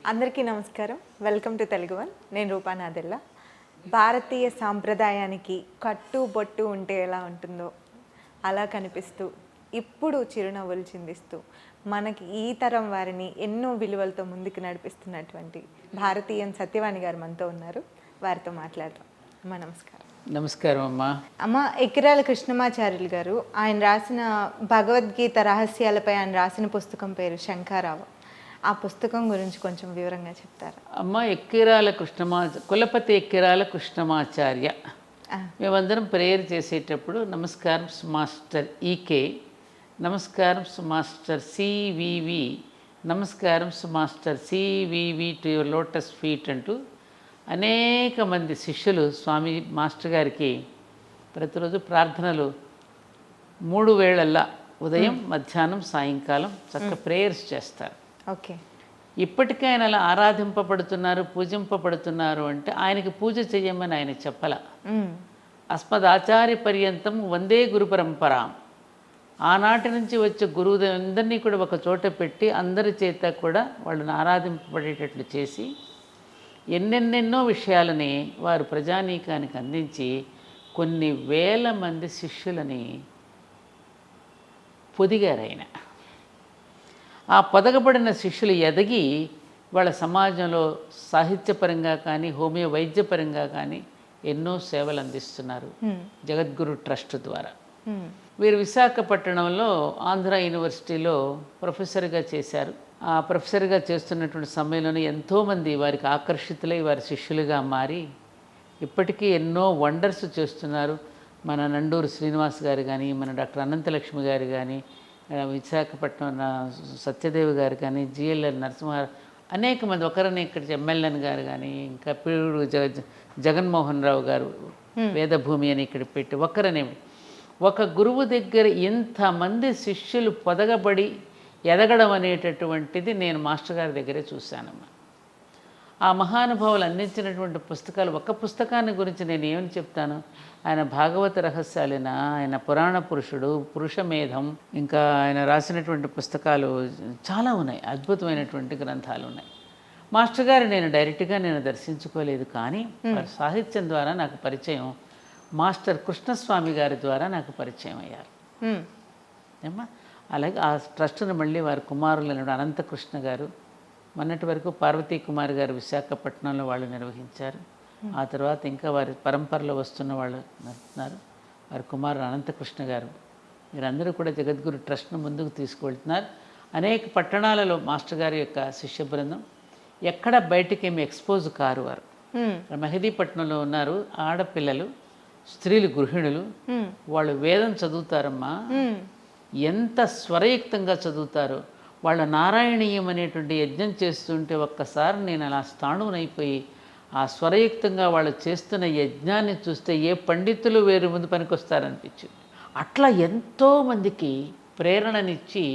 అందరికీ నమస్కారం. Welcome to Telugu one. నేను రూపా నాదెల్ల. భారతీయ సాంప్రదాయానికి కట్టుబొట్టు ఉంటే ఎలా ఉంటుందో అలా కనిపిస్తూ ఇప్పుడు చిరునవ్వులు చిందిస్తూ మనకి ఈ తరం వారిని ఎన్నో విలువలతో ముందుకు నడిపిస్తున్నటువంటి భారతీయం సత్యవాణి గారు మనతో ఉన్నారు. వారితో మాట్లాడదాం. అమ్మ నమస్కారం. నమస్కారం అమ్మా. అమ్మ, ఎకిరాల కృష్ణమాచార్యులు గారు ఆయన రాసిన భగవద్గీత రహస్యాలపై ఆయన రాసిన పుస్తకం పేరు శంఖారావం. ఆ పుస్తకం గురించి కొంచెం వివరంగా చెప్తారా? అమ్మ, కులపతి ఎక్కిరాల కృష్ణమాచార్య. మేమందరం ప్రేయర్ చేసేటప్పుడు నమస్కారం మాస్టర్ ఈకే, నమస్కారం మాస్టర్ సివివి, నమస్కారం master CVV to your lotus feet అంటూ అనేక మంది శిష్యులు స్వామి మాస్టర్ గారికి ప్రతిరోజు ప్రార్థనలు 3 వేళల్లా ఉదయం, మధ్యాహ్నం, సాయంకాలం చక్కగా ప్రేయర్స్ చేస్తారు. ఓకే. ఇప్పటికీ ఆయన అలా ఆరాధింపబడుతున్నారు, పూజింపబడుతున్నారు అంటే ఆయనకి పూజ చెయ్యమని ఆయన చెప్పల. అస్మదాచార్య పర్యంతం వందే గురు పరంపరాం. ఆనాటి నుంచి వచ్చే గురువులందరినీ కూడా ఒక చోట పెట్టి అందరి చేత కూడా వాళ్ళని ఆరాధింపబడేటట్లు చేసి ఎన్నెన్నెన్నో విషయాలని వారు ప్రజానీకానికి అందించి కొన్ని వేల మంది శిష్యులని పొదిగారు ఆయన. ఆ పొదగబడిన శిష్యులు ఎదిగి వాళ్ళ సమాజంలో సాహిత్యపరంగా కానీ హోమియో వైద్యపరంగా కానీ ఎన్నో సేవలు అందిస్తున్నారు జగద్గురు ట్రస్ట్ ద్వారా. వీరు విశాఖపట్నంలో ఆంధ్ర యూనివర్సిటీలో ప్రొఫెసర్గా చేశారు. ఆ ప్రొఫెసర్గా చేస్తున్నటువంటి సమయంలోనే ఎంతోమంది వారికి ఆకర్షితులై వారి శిష్యులుగా మారి ఇప్పటికీ ఎన్నో వండర్స్ చేస్తున్నారు. మన నండూరు శ్రీనివాస్ గారు కానీ, మన డాక్టర్ అనంతలక్ష్మి గారు కానీ, విశాఖపట్నం సత్యదేవి గారు కానీ, జిఎల్ఎన్ నరసింహ, అనేక మంది, ఒకరిని ఇక్కడ ఎమ్మెల్యేన్ గారు కానీ, ఇంకా పీడు జగన్మోహన్ రావు గారు వేదభూమి అని ఇక్కడ పెట్టి ఒక గురువు దగ్గర ఇంతమంది శిష్యులు పొదగబడి ఎదగడం అనేటటువంటిది నేను మాస్టర్ గారి దగ్గరే చూశానమ్మా. ఆ మహానుభావులు అందించినటువంటి పుస్తకాలు, ఒక పుస్తకాన్ని గురించి నేను ఏమని చెప్తాను, ఆయన భాగవత రహస్యాలైన, ఆయన పురాణ పురుషుడు, పురుషమేధం, ఇంకా ఆయన రాసినటువంటి పుస్తకాలు చాలా ఉన్నాయి, అద్భుతమైనటువంటి గ్రంథాలు ఉన్నాయి. మాస్టర్ గారు నేను డైరెక్ట్గా దర్శించుకోలేదు, కానీ వారి సాహిత్యం ద్వారా నాకు పరిచయం మాస్టర్ కృష్ణస్వామి గారి ద్వారా నాకు పరిచయం అయ్యారు ఏమ్మా. అలాగే ఆ ట్రస్టును మళ్ళీ వారి కుమారులైన అనంతకృష్ణ గారు, మొన్నటి వరకు పార్వతీ కుమార్ గారు విశాఖపట్నంలో వాళ్ళు నిర్వహించారు. ఆ తర్వాత ఇంకా వారి పరంపరలో వస్తున్న వాళ్ళు నడుపుతున్నారు. వారి కుమారుడు అనంతకృష్ణ గారు, వీరందరూ కూడా జగద్గురు ట్రస్ట్ను ముందుకు తీసుకువెళ్తున్నారు. అనేక పట్టణాలలో మాస్టర్ గారి యొక్క శిష్య బృందం ఎక్కడ బయటికి ఏమి ఎక్స్పోజ్ కారు. వారు మెహదీపట్నంలో ఉన్నారు. ఆడపిల్లలు, స్త్రీలు, గృహిణులు, వాళ్ళు వేదం చదువుతారమ్మా. ఎంత స్వరయుక్తంగా చదువుతారో. వాళ్ళ నారాయణీయం అనేటువంటి యజ్ఞం చేస్తుంటే ఒక్కసారి నేను అలా స్థాణువునైపోయి ఆ స్వరయుక్తంగా వాళ్ళు చేస్తున్న యజ్ఞాన్ని చూస్తే ఏ పండితులు వేరు ముందు పనికొస్తారనిపించింది. అట్లా ఎంతోమందికి ప్రేరణనిచ్చి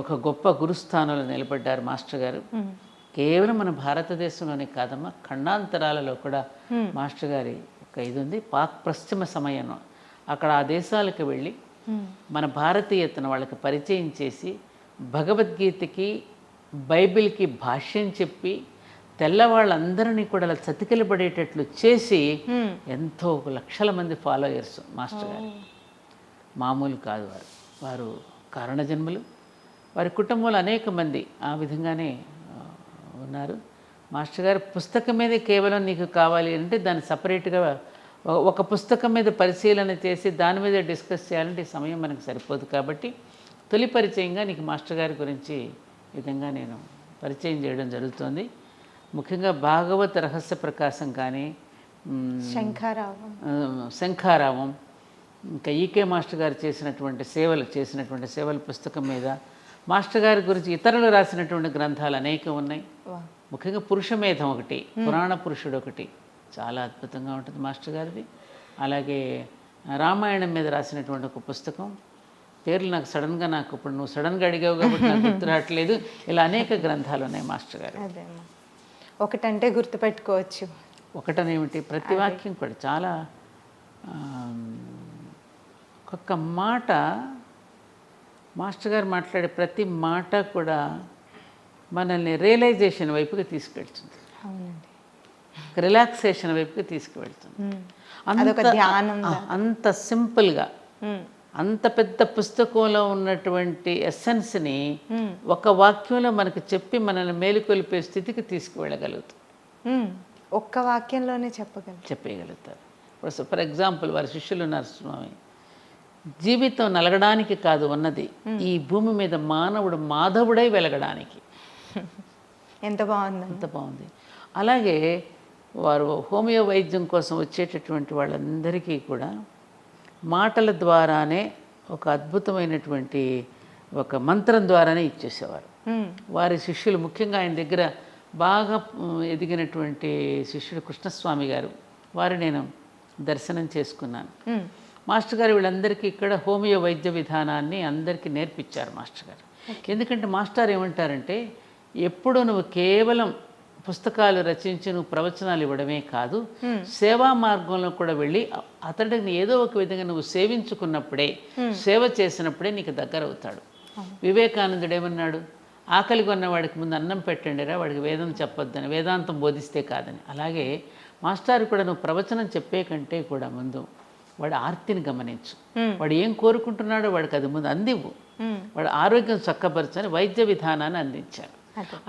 ఒక గొప్ప గురుస్థానంలో నిలబడ్డారు మాస్టర్ గారు. కేవలం మన భారతదేశంలోనే కాదమ్మా, ఖండాంతరాలలో కూడా మాస్టర్ గారి ఒక ఇది ఉంది. పాక్ పశ్చిమ సమయంలో అక్కడ ఆ దేశాలకు వెళ్ళి మన భారతీయతను వాళ్ళకి పరిచయం చేసి భగవద్గీతకి, బైబిల్కి భాష్యం చెప్పి తెల్లవాళ్ళందరినీ కూడా అలా చతికిలబడేటట్లు చేసి ఎంతో లక్షల మంది ఫాలోయర్స్ మాస్టర్ గారు. మామూలు కాదు వారు. వారు కారణజన్ములు. వారి కుటుంబంలో అనేక మంది ఆ విధంగానే ఉన్నారు. మాస్టర్ గారు పుస్తకం మీదే కేవలం నీకు కావాలి అంటే దాన్ని సపరేట్గా ఒక పుస్తకం మీద పరిశీలన చేసి దాని మీద డిస్కస్ చేయాలంటే సమయం మనకు సరిపోదు. కాబట్టి తొలి పరిచయంగా నీకు మాస్టర్ గారి గురించి విధంగా నేను పరిచయం చేయడం జరుగుతుంది. ముఖ్యంగా భాగవత రహస్య ప్రకాశం కానీ, శంఖారావం, ఇంకా ఈకే మాస్టర్ గారు చేసినటువంటి సేవల పుస్తకం మీద మాస్టర్ గారి గురించి ఇతరులు రాసినటువంటి గ్రంథాలు అనేకం ఉన్నాయి. ముఖ్యంగా పురుషమేధం ఒకటి, పురాణ పురుషుడు ఒకటి చాలా అద్భుతంగా ఉంటుంది మాస్టర్ గారిది. అలాగే రామాయణం మీద రాసినటువంటి ఒక పుస్తకం, పేర్లు నాకు సడన్గా, నాకు ఇప్పుడు నువ్వు సడన్గా అడిగావు కాబట్టి నాకు గుర్తు రావట్లేదు. ఇలా అనేక గ్రంథాలు ఉన్నాయి మాస్టర్ గారు. ఒకటంటే గుర్తుపెట్టుకోవచ్చు. ఒకటనేమిటి, ప్రతి వాక్యం కూడా చాలా, ఒక్కొక్క మాట మాస్టర్ గారు మాట్లాడే ప్రతి మాట కూడా మనల్ని రియలైజేషన్ వైపుకి తీసుకెళ్తుంది, అవునండి. రిలాక్సేషన్ వైపుకి తీసుకువెళ్తుంది. అదొక ధ్యానం. అంత సింపుల్గా మ్మ్. అంత పెద్ద పుస్తకంలో ఉన్నటువంటి ఎస్సెన్స్ని ఒక వాక్యంలో మనకు చెప్పి మనల్ని మేలుకొల్పే స్థితికి తీసుకువెళ్ళగలుగుతాం, ఒక్క వాక్యంలోనే చెప్పేయగలుగుతారు. ఫర్ ఎగ్జాంపుల్ వారి శిష్యులు ఉన్నారు స్వామి, జీవితం నలగడానికి కాదు ఉన్నది, ఈ భూమి మీద మానవుడు మాధవుడై వెలగడానికి. ఎంత బాగుంది, ఎంత బాగుంది. అలాగే వారు హోమియో వైద్యం కోసం వచ్చేటటువంటి వాళ్ళందరికీ కూడా మాటల ద్వారానే ఒక అద్భుతమైనటువంటి ఒక మంత్రం ద్వారానే ఇచ్చేసేవారు. వారి శిష్యులు ముఖ్యంగా ఆయన దగ్గర బాగా ఎదిగినటువంటి శిష్యుడు కృష్ణస్వామి గారు, వారు నేను దర్శనం చేసుకున్నాను. మాస్టర్ గారు వీళ్ళందరికీ ఇక్కడ హోమియో వైద్య విధానాన్ని అందరికీ నేర్పించారు మాస్టర్ గారు. ఎందుకంటే మాస్టర్ ఏమంటారంటే, ఎప్పుడు నువ్వు కేవలం పుస్తకాలు రచించి నువ్వు ప్రవచనాలు ఇవ్వడమే కాదు, సేవా మార్గంలో కూడా వెళ్ళి అతడిని ఏదో ఒక విధంగా నువ్వు సేవించుకున్నప్పుడే, సేవ చేసినప్పుడే నీకు దగ్గర అవుతాడు. వివేకానందుడు ఏమన్నాడు, ఆకలి కొన్న వాడికి ముందు అన్నం పెట్టండిరా, వాడికి వేదం చెప్పొద్దని, వేదాంతం బోధిస్తే కాదని. అలాగే మాస్టర్ కూడా నువ్వు ప్రవచనం చెప్పే కంటే కూడా ముందు వాడి ఆర్తిని గమనించు, వాడు ఏం కోరుకుంటున్నాడో వాడికి అది ముందు అందివ్వు, వాడు ఆరోగ్యం చక్కపరచని వైద్య విధానాన్ని అందించారు.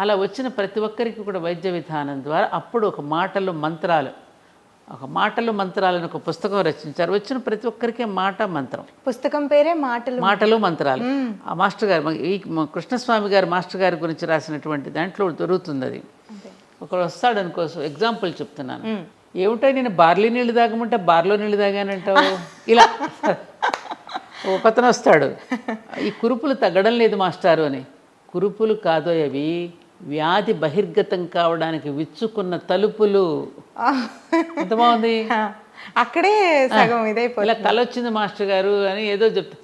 అలా వచ్చిన ప్రతి ఒక్కరికి కూడా వైద్య విధానం ద్వారా అప్పుడు ఒక మాటలు మంత్రాలను ఒక పుస్తకం రచించారు. వచ్చిన ప్రతి ఒక్కరికి మాట మంత్రం, పుస్తకం పేరే మాటలు మంత్రాలు. ఆ మాస్టర్ గారు, ఈ కృష్ణస్వామి గారు మాస్టర్ గారి గురించి రాసినటువంటి దాంట్లో దొరుకుతుంది అది. ఒకడు వస్తాడు అనుకో, ఎగ్జాంపుల్ చెప్తున్నాను, ఏమిటో నేను బార్లీ నీళ్ళు తాగమంటే బార్లో నీళ్ళు తాగానంటావు, ఇలా ఒకతను వస్తాడు, ఈ కురుపులు తగ్గడం లేదు మాస్టారు అని. కురుపులు కాదో అవి, వ్యాధి బహిర్గతం కావడానికి విచ్చుకున్న తలుపులు. ఎంత బాగుంది, అక్కడే సగం ఇదైపోయి. ఇలా కల వచ్చింది మాస్టర్ గారు అని ఏదో చెప్తా,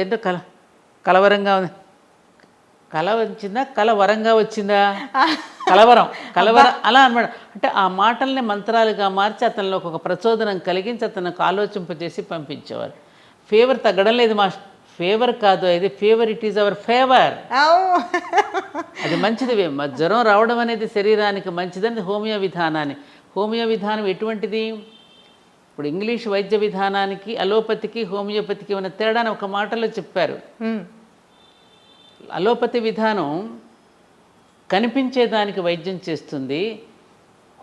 ఏంటో కలవరంగా ఉంది, కల వచ్చిందా కలవరంగా వచ్చిందా, కలవరం అలా అనమాట. అంటే ఆ మాటల్ని మంత్రాలుగా మార్చి అతనిలో ఒక ప్రచోదనం కలిగించి అతనికి ఆలోచింపజేసి పంపించేవారు. ఫీవర్ తగ్గడం లేదు మాస్టర్, ఫేవర్ కాదు అది, fever it is our favour, అది మంచిది. జ్వరం రావడం అనేది శరీరానికి మంచిదని హోమియో విధానం ఎటువంటిది? ఇప్పుడు ఇంగ్లీష్ వైద్య విధానానికి అలోపతికి హోమియోపతికి ఉన్న తేడాని ఒక మాటలో చెప్పారు. అలోపతి విధానం కనిపించేదానికి వైద్యం చేస్తుంది,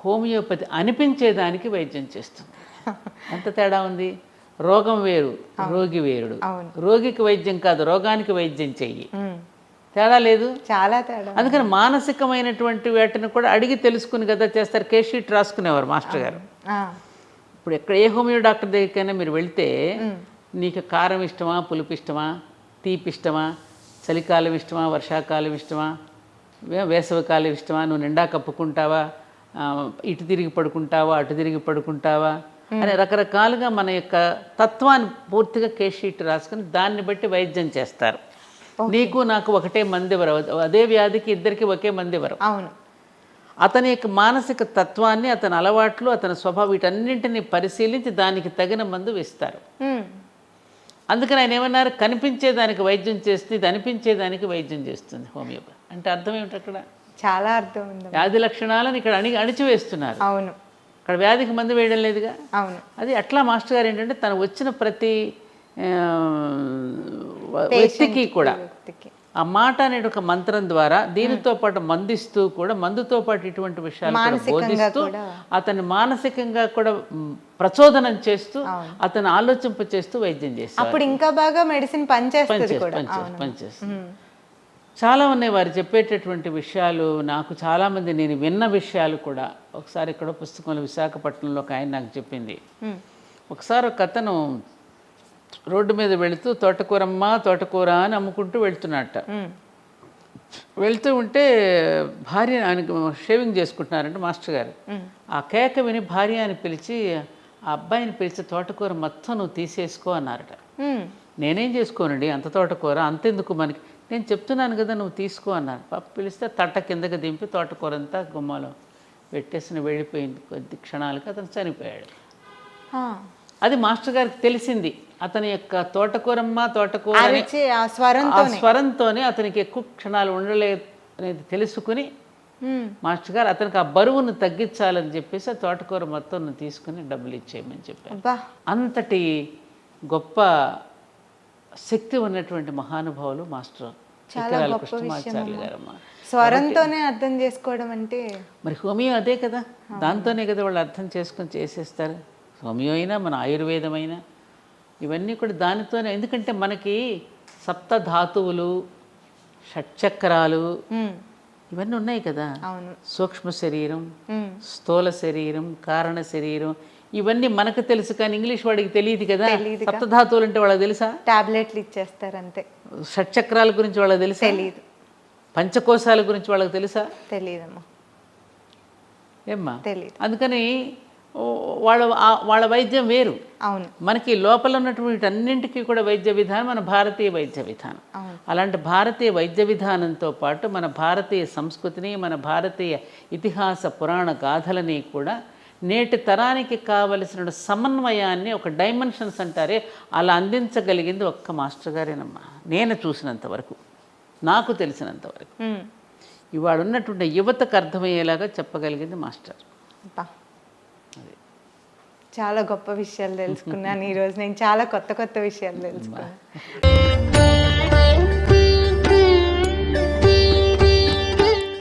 హోమియోపతి అనిపించేదానికి వైద్యం చేస్తుంది. ఎంత తేడా ఉంది. రోగం వేరు, రోగి వేరుడు. రోగికి వైద్యం కాదు, రోగానికి వైద్యం చెయ్యి. తేడా లేదు, చాలా తేడా. అందుకని మానసికమైనటువంటి వాటిని కూడా అడిగి తెలుసుకుని కదా చేస్తారు. కేస్ షీట్ రాసుకునేవారు మాస్టర్ గారు. ఇప్పుడు ఎక్కడ ఏ హోమియో డాక్టర్ దగ్గరికైనా మీరు వెళ్తే, నీకు కారం ఇష్టమా, పులుపు ఇష్టమా, తీపి ఇష్టమా, చలికాలం ఇష్టమా, వర్షాకాలం ఇష్టమా, వేసవికాలం ఇష్టమా, నువ్వు నిండా కప్పుకుంటావా, ఇటు తిరిగి పడుకుంటావా, అటు తిరిగి పడుకుంటావా అని రకరకాలుగా మన యొక్క తత్వాన్ని పూర్తిగా కేస్ షీట్ రాసుకుని దాన్ని బట్టి వైద్యం చేస్తారు. నీకు నాకు ఒకటే మందివరం, అదే వ్యాధికి ఇద్దరికి ఒకే మందివరం. అవును. అతని యొక్క మానసిక తత్వాన్ని, అతని అలవాట్లు, అతని స్వభావం వీటన్నింటినీ పరిశీలించి దానికి తగిన మందు ఇస్తారు. అందుకని ఆయన ఏమన్నారు, కనిపించేదానికి వైద్యం చేస్తుంది, ఇది అనిపించేదానికి వైద్యం చేస్తుంది హోమియోపతి. అంటే అర్థం ఏమిటి అక్కడ? చాలా అర్థం ఉంది. వ్యాధి లక్షణాలను ఇక్కడ అణిచివేస్తున్నారు. అవును. అక్కడ వ్యాధికి మందు వేయడం లేదుగా. అవును. అది అట్లా మాస్టర్ గారు ఏంటంటే తను వచ్చిన ప్రతి వ్యక్తికి కూడా ఆ మాట అనేది ఒక మంత్రం ద్వారా దీనితో పాటు మందిస్తూ కూడా, మందుతో పాటు ఇటువంటి విషయాలు కూడా బోధిస్తూ అతన్ని మానసికంగా కూడా ప్రచోదనం చేస్తూ అతను ఆలోచింప చేస్తూ వైద్యం చేస్తారు. అప్పుడు ఇంకా బాగా మెడిసిన్ పనిచేస్తుంది. చాలా ఉన్నాయి వారు చెప్పేటటువంటి విషయాలు. నాకు చాలామంది నేను విన్న విషయాలు కూడా. ఒకసారి ఇక్కడ పుస్తకంలో విశాఖపట్నంలో ఒక ఆయన నాకు చెప్పింది, ఒకసారి ఒక అతను రోడ్డు మీద వెళుతూ తోటకూరమ్మ తోటకూర అని అమ్ముకుంటూ వెళ్తున్నట్ట. వెళ్తూ ఉంటే భార్య, ఆయనకు షేవింగ్ చేసుకుంటున్నారంటే మాస్టర్ గారు. ఆ కేక విని భార్య అని పిలిచి, ఆ అబ్బాయిని పిలిచి తోటకూర మొత్తం నువ్వు తీసేసుకో అన్నారట. నేనేం చేసుకోనండి అంత తోటకూర, అంతెందుకు మనకి, నేను చెప్తున్నాను కదా నువ్వు తీసుకో అన్నారు. పాప పిలిస్తే తట్ట కిందకి దింపి తోటకూర అంతా గుమ్మలో పెట్టేసిన వెళ్ళిపోయింది. కొద్ది క్షణాలకి అతను చనిపోయాడు. అది మాస్టర్ గారికి తెలిసింది. అతని యొక్క తోటకూరమ్మ తోటకూర ఆ స్వరంతోనే అతనికి ఎక్కువ క్షణాలు అనేది తెలుసుకుని మ్మ్. మాస్టర్ గారు అతనికి ఆ బరువును తగ్గించాలని చెప్పేసి ఆ తోటకూర మొత్తం తీసుకుని డబ్బులు ఇచ్చేయమని చెప్పారు. అబ్బా. అంతటి గొప్ప శక్తి ఉన్నటువంటి మహానుభావులు మాస్టర్ చాలా ఎకరాల గొప్ప కృష్ణమాచార్యులు విషయం గారమ్మ. స్వరంతోనే అర్థం చేసుకోవడం అంటే మరి హోమియో అదే కదా, దాంతోనే కదా వాళ్ళు అర్థం చేసుకొని చేసేస్తారు. హోమియో అయినా మన ఆయుర్వేదం అయినా ఇవన్నీ కూడా దానితోనే. ఎందుకంటే మనకి సప్త ధాతువులు, షట్చక్రాలు మ్మ్. ఇవన్నీ ఉన్నాయి కదా. అవును. సూక్ష్మ శరీరం, మ్మ్. స్థూల శరీరం, కారణ శరీరం, ఇవన్నీ మనకు తెలుసు కానీ ఇంగ్లీష్ వాడికి తెలియదు కదా. తెలీదుగా. సప్తధాతువులు అంటే వాళ్ళకి తెలుసా? టాబ్లెట్లు ఇచ్చేస్తారు అంతే. షట్చక్రాల గురించి వాళ్ళకి తెలుసా? తెలీదు. పంచకోశాల గురించి వాళ్ళకి తెలుసా? తెలీదమ్మా. ఏమ్మా? తెలీదు. అందుకని వాళ్ళ వైద్యం వేరు. అవును. మనకి లోపల ఉన్నటువంటి అన్నింటికీ కూడా వైద్య విధానం మన భారతీయ వైద్య విధానం. అవును. అలాంటి భారతీయ వైద్య విధానంతో పాటు మన భారతీయ సంస్కృతిని, మన భారతీయ ఇతిహాస పురాణ గాథలని కూడా నేటి తరానికి కావలసిన సమన్వయాన్ని, ఒక డైమెన్షన్స్ అంటారే, అలా అందించగలిగింది ఒక్క మాస్టర్ గారేనమ్మా. నేను చూసినంత వరకు, నాకు తెలిసినంత వరకు మ్మ్. ఇవాళ ఉన్నటువంటి యువతకు అర్థమయ్యేలాగా చెప్పగలిగింది మాస్టర్. అబ్బా. చాలా గొప్ప విషయాలు తెలుసుకున్నాను ఈరోజు. నేను చాలా కొత్త కొత్త విషయాలు తెలుసుకున్నాను.